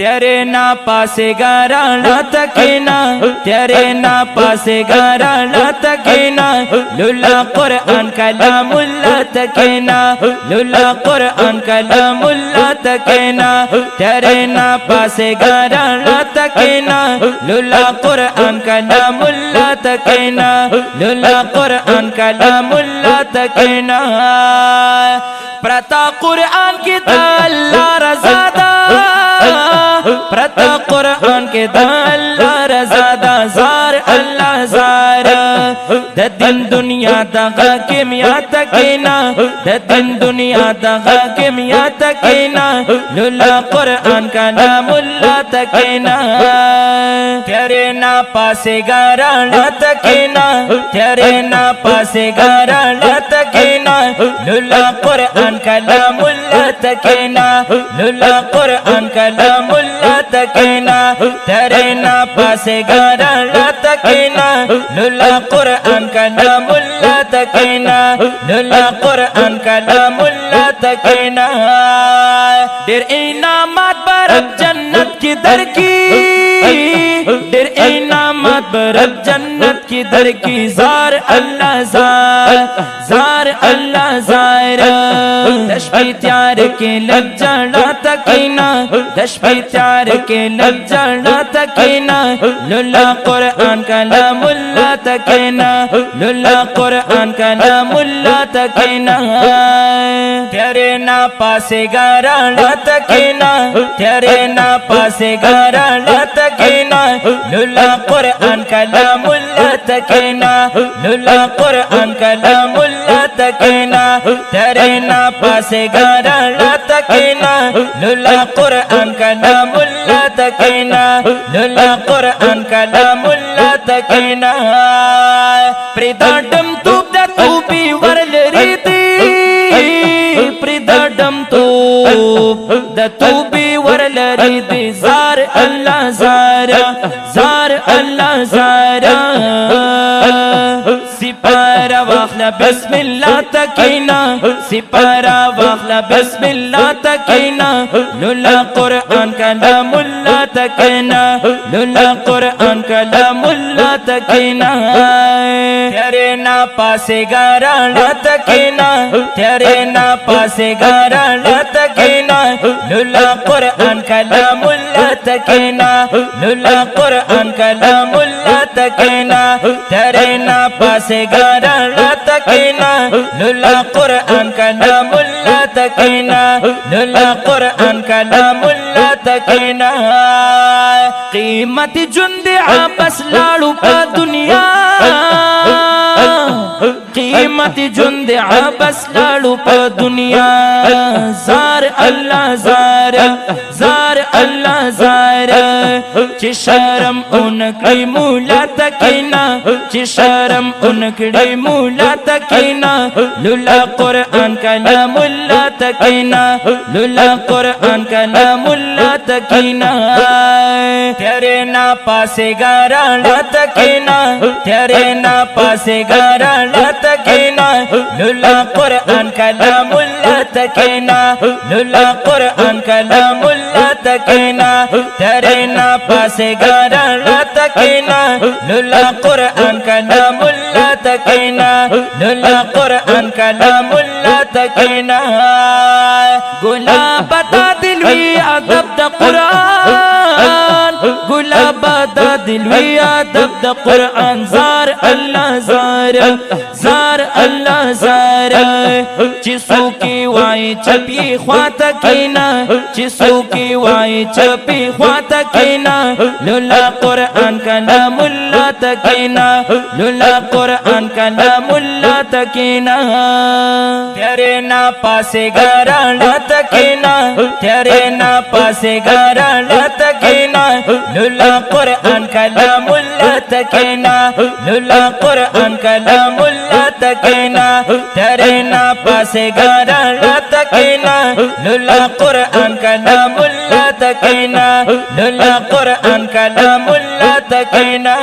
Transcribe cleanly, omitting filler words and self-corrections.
तेरे ना पासेगा राणा तकीना, तेरे ना पासेगा राणा तकीना, लुल्ला कुरान कलामुल्ला तकीना, लुल्ला कुरान कलामुल्ला तकीना, तेरे ना पासेगा राणा तकीना, लुल्ला कुरान कलामुल्ला तकीना, लुल्ला कुरान कलामुल्ला तकीना। प्रता कुरान की अल्लाह रज़ादा, प्रता कुरान के अल्लाह रज़ादा, ज़ार अल्लाह ज़ार दिन दुनिया दगा किमिया तकीना, दिन दुनिया दगा किमिया तकीना, लुल्ला कुरान का नामुल्ला तकीना। तेरे ना पासेगा राणा तकीना, तेरे ना पासेगा राणा तकीना, लुल्ला कुरान का नामुल्ला तकीना, लुल्ला कुरान का नामुल्ला तकीना, तेरे ना पासेगा राणा तकीना, लुल्ला कुरान का नामुल्ला तकीना, लुल्ला कुरान का नामुल्ला तकीना। देर इनामत बरब जन्नत की दर की, देर इनामत बरब जन्नत की दर की, ज़ार अल्लाह ज़ार, ज़ार अल्लाह ज़ार। दशमी त्यार के लग जाना तकीना, दशमी त्यार के लग जाना तकीना, लुल्ला कुरान का नामुल्ला तकीना, लुल्ला कुरान का नामुल्ला तकीना। तेरे ना पासेगा राणा तकीना, तेरे ना पासेगा राणा तकीना, लुल्ला कुरान का नामुल्ला तकीना, लुल्ला कुरान का नामुल्ला तकीना, तेरे ना पासेगा राणा तकीना, लुल्ला कुरान का नामुल्ला तकीना, लुल्ला कुरान का नामुल्ला तकीना। प्रिदाडम तूब दा तूबी वरल रीति, प्रिदाडम तूब दा तूबी वरल रीति, ज़ार अल्लाह ज़ार, ज़ार अल्लाह ज़ार। सिपारा वाखला बिस्मिल्लाह तकीना, सिपारा वाखला बिस्मिल्लाह तकीना, लुल्ला कुरान का नामुल्ला तकीना, लुल्ला कुरान का नामुल्ला तकीना। तेरे ना पासेगा राणा तकीना, तेरे ना पासेगा राणा तकीना, लुल्ला कुरान का नामुल्ला तकीना, लुल्ला कुरान का नामुल्ला तकीना, तेरे ना पासेगा राणा तकीना, लुल्ला कुरान का नामुल्ला तकीना, लुल्ला कुरान का नामुल्ला तकीना। कीमत जुंदे आपस लाड़ू पा दुनिया, कीमत जुंदे आपस लाड़ू पा दुनिया, ज़ार अल्लाह ज़ार, ज़ार अल्लाह ज़ार। चिशरम उनकी मूला तकीना, चिशरम उनकी मूला तकीना, लुल्ला कुरान का नामुल्ला तकीना, लुल्ला कुरान का नामुल्ला तकीना। तेरे ना पासेगा राणा तकीना, तेरे ना पासेगा राणा तकीना, लुल्ला कुरान का नामुल्ला तकीना, लुल्ला कुरान का नामुल्ला तकीना, तेरे ना पासेगा राणा तकीना, लुल्ला कुरान का नामुल्ला तकीना, लुल्ला कुरान का नामुल्ला तकीना। गुलाब दा दिल वी अदब दा कुरान, गुलाब दा दिल वी अदब दा कुरान, ज़ार अल्लाह ज़ार, ज़ार अल्लाह ज़ार। चिसू की वाई चपी ख्वा तकीना, चिसू की वाई चपी ख्वा तकीना, लुल्ला कुरान का नामुल्ला तकीना, लुल्ला कुरान का नामुल्ला तकीना। तेरे ना पासेगा राणा तकीना, तेरे ना पासेगा राणा तकीना, लुल्ला कुरान का नामुल्ला तकीना, लुल्ला कुरान का नामुल्ला तकीना, तेरे ना पासेगा राणा तकीना, लुल्ला कुरान का नामुल्ला तकीना, लुल्ला कुरान का नामुल्ला तकीना।